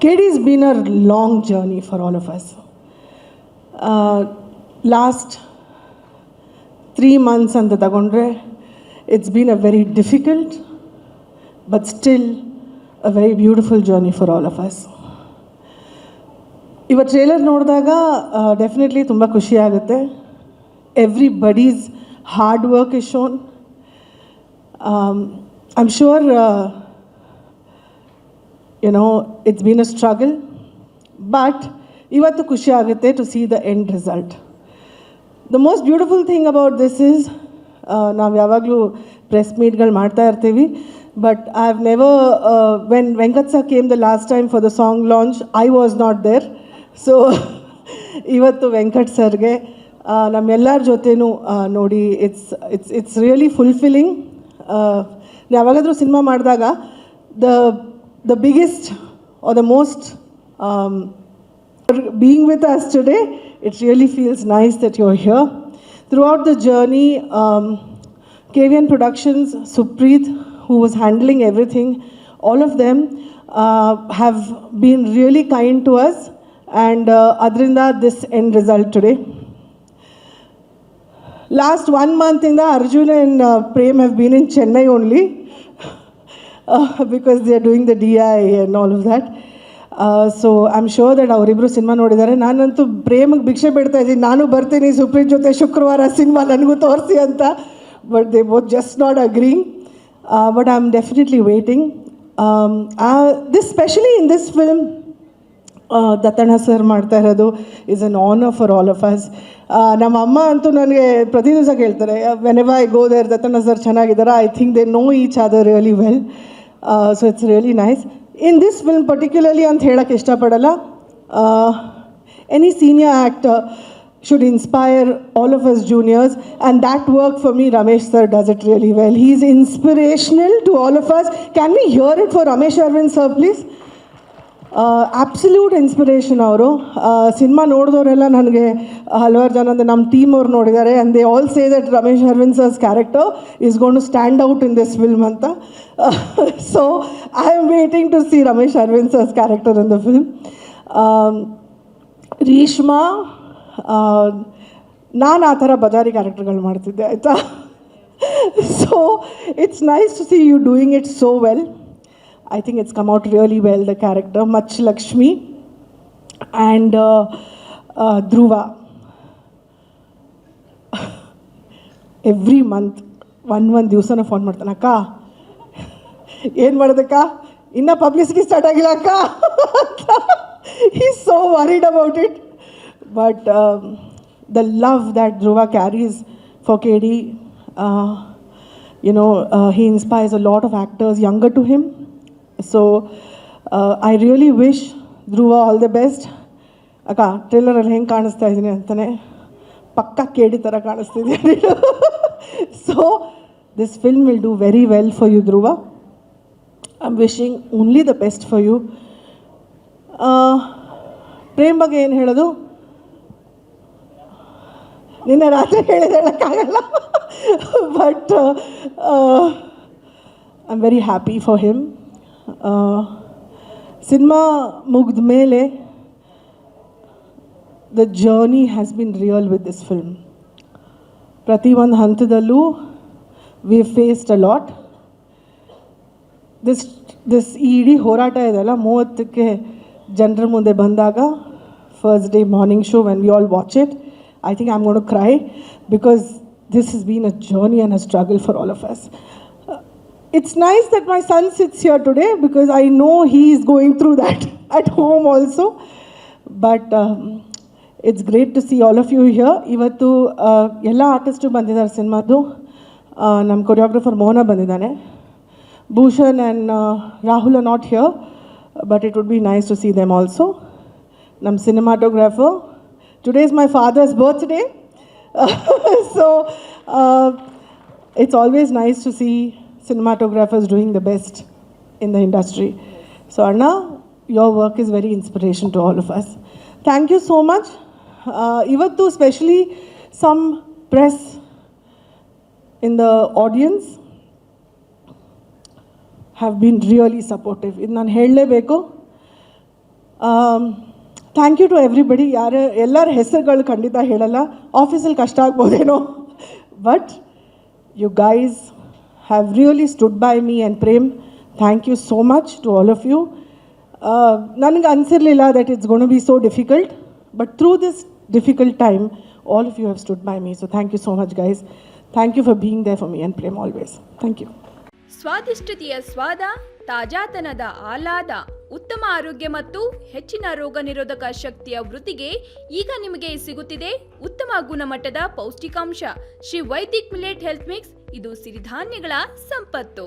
KD's been a long journey for all of us. Last 3 months and the it's been a very difficult but still a very beautiful journey for all of us. Iva trailer ನೋಡಿದಾಗ definitely ತುಂಬ ಖುಷಿ ಆಗುತ್ತೆ. Everybody's hard work is shown. I'm sure it's been a struggle, but ivattu ಖುಷಿ ಆಗುತ್ತೆ to see the end result. The most beautiful thing about this is ನಾವು ಯಾವಾಗಲೂ press ಮೀಟ್ಗಳು ಮಾಡ್ತಾ ಇರ್ತೀವಿ, but I've never when Venkat sir came the last time for the song launch, I was not there. So ಇವತ್ತು ವೆಂಕಟ್ ಸರ್ಗೆ ನಮ್ಮೆಲ್ಲರ ಜೊತೆನೂ ನೋಡಿ it's really fulfilling. ಯಾವಾಗಾದರೂ ಸಿನಿಮಾ ಮಾಡಿದಾಗ the biggest or the most being with us today, it really feels nice that you're here. Throughout the journey, KVN Productions, Supreet, who was handling everything, all of them have been really kind to us, and adrinda this end result today. Last 1 month in the Arjun and Prem have been in Chennai only. Because they are doing the DI and all of that. So I'm sure that ಅವರಿಬ್ಬರು cinema ನೋಡಿದ್ದಾರೆ. ನಾನಂತೂ ಪ್ರೇಮಿಗೆ ಭಿಕ್ಷೆ ಬಿಡ್ತಾ ಇದ್ದೀನಿ, ನಾನು ಬರ್ತೀನಿ ಸುಪ್ರೀತ್ ಜೊತೆ ಶುಕ್ರವಾರ ಸಿನಿಮಾ ನನಗೂ ತೋರಿಸಿ ಅಂತ, but they both just not agreeing. But I am definitely waiting. This specially in this film Dattanna sir ಮಾಡ್ತಾ ಇರೋದು is an honour for all of us. ನಮ್ಮ ಅಮ್ಮ ಅಂತೂ ನನಗೆ ಪ್ರತಿ ದಿವಸ ಕೇಳ್ತಾರೆ, whenever I go there, Dattanna sir ಚೆನ್ನಾಗಿದ್ದಾರೆ, I think they know each other really well. So it's really nice. In this film particularly ಅಂತ ಹೇಳಕ್ಕೆ ಇಷ್ಟಪಡಲ್ಲ. Any senior actor should inspire all of us juniors, and that work for me Ramesh sir does it really well. He is inspirational to all of us. Can we hear it for Ramesh Arvind sir please? Absolute inspiration ಅವರು. Cinema ನೋಡಿದವರೆಲ್ಲ ನನಗೆ ಹಲವಾರು ಜನ ಅಂದರೆ ನಮ್ಮ team ಅವ್ರು ನೋಡಿದ್ದಾರೆ, and they all say that Ramesh Aravind sir's character is gonna stand out in this film ಅಂತ. So I am waiting to see Ramesh Aravind sir's character in the film. Reshma, ನಾನು ಆ ಥರ ಬಜಾರಿ ಕ್ಯಾರೆಕ್ಟರ್ಗಳು ಮಾಡ್ತಿದ್ದೆ ಆಯಿತಾ. So it's nice to see you doing it so well. I think it's come out really well, the character. Much Lakshmi and Dhruva. Every month, one ದಿವಸನ phone ಮಾಡ್ತಾನೆ, ಅಕ್ಕ ಏನು ಮಾಡೋದಕ್ಕ, ಇನ್ನೂ ಪಬ್ಲಿಸಿಟಿ ಸ್ಟಾರ್ಟ್ ಆಗಿಲ್ಲ ಅಕ್ಕ. He's so worried about it. But the love that Dhruva carries for KD, he inspires a lot of actors younger to him. So I really wish Dhruva all the best. ಅಕ್ಕ ಟ್ರೇಲರಲ್ಲಿ ಹೆಂಗೆ ಕಾಣಿಸ್ತಾ ಇದ್ದೀನಿ ಅಂತಲೇ ಪಕ್ಕ ಕೇಡಿ ಥರ ಕಾಣಿಸ್ತಿದ್ದೀನಿ. So this film will do very well for you Dhruva. I am wishing only the best for you. Prem ಬಗ್ಗೆ ಏನು ಹೇಳೋದು, ನಿನ್ನೆ ರಾತ್ರಿ ಹೇಳಿದ ಹೇಳೋಕ್ಕಾಗಲ್ಲ. But I am very happy for him. Cinema ಮುಗಿದ ಮೇಲೆ the journey has been real with this film. ಪ್ರತಿಯೊಂದು ಹಂತದಲ್ಲೂ we faced a lot. This ಈ ಇಡೀ ಹೋರಾಟ ಇದೆಲ್ಲ 30ಕ್ಕೆ ಜನರ ಮುಂದೆ ಬಂದಾಗ, first day morning show when we all watch it, I think I am gone to cry because this has been a journey and a struggle for all of us. It's nice that my son sits here today because I know he is going through that at home also. But it's great to see all of you here. Ivattu ಎಲ್ಲ artist ಬಂದಿದ್ದಾರೆ ಸಿನಿಮಾದು. ನಮ್ಮ choreographer Mohana ಬಂದಿದ್ದಾನೆ. Bhushan and Rahul are not here, but it would be nice to see them also. ನಮ್ಮ cinematographer, today is my father's birthday. So it's always nice to see cinematographers doing the best in the industry. So Anna, your work is very inspiration to all of us. Thank you so much. Ivattu especially some press in the audience have been really supportive. ಇದು ನಾನು ಹೇಳಲೇಬೇಕು. Thank you to everybody. ಎಲ್ಲರ ಹೆಸರುಗಳು ಖಂಡಿತ ಹೇಳಲ್ಲ, ಆಫೀಸಲ್ಲಿ ಕಷ್ಟ ಆಗ್ಬೋದೇನೋ, but you guys have really stood by me and Prem. Thank you so much to all of you. ನನಗೆ ಅನಿಸಿರಲಿಲ್ಲ that it's gonna be so difficult, but through this difficult time all of you have stood by me, so thank you so much guys. Thank you for being there for me and Prem always. Thank you. ಸ್ವಾದಿಷ್ಟತೆಯ ಸ್ವಾದ, ತಾಜಾತನದ ಆಹ್ಲಾದ, ಉತ್ತಮ ಆರೋಗ್ಯ ಮತ್ತು ಹೆಚ್ಚಿನ ರೋಗ ನಿರೋಧಕ ಶಕ್ತಿಯ ವೃದ್ಧಿಗೆ ಈಗ ನಿಮಗೆ ಸಿಗುತ್ತಿದೆ ಉತ್ತಮ ಗುಣಮಟ್ಟದ ಪೌಷ್ಟಿಕಾಂಶ Shri Vaidik millet health mix. ಇದು ಸಿರಿಧಾನ್ಯಗಳ ಸಂಪತ್ತು.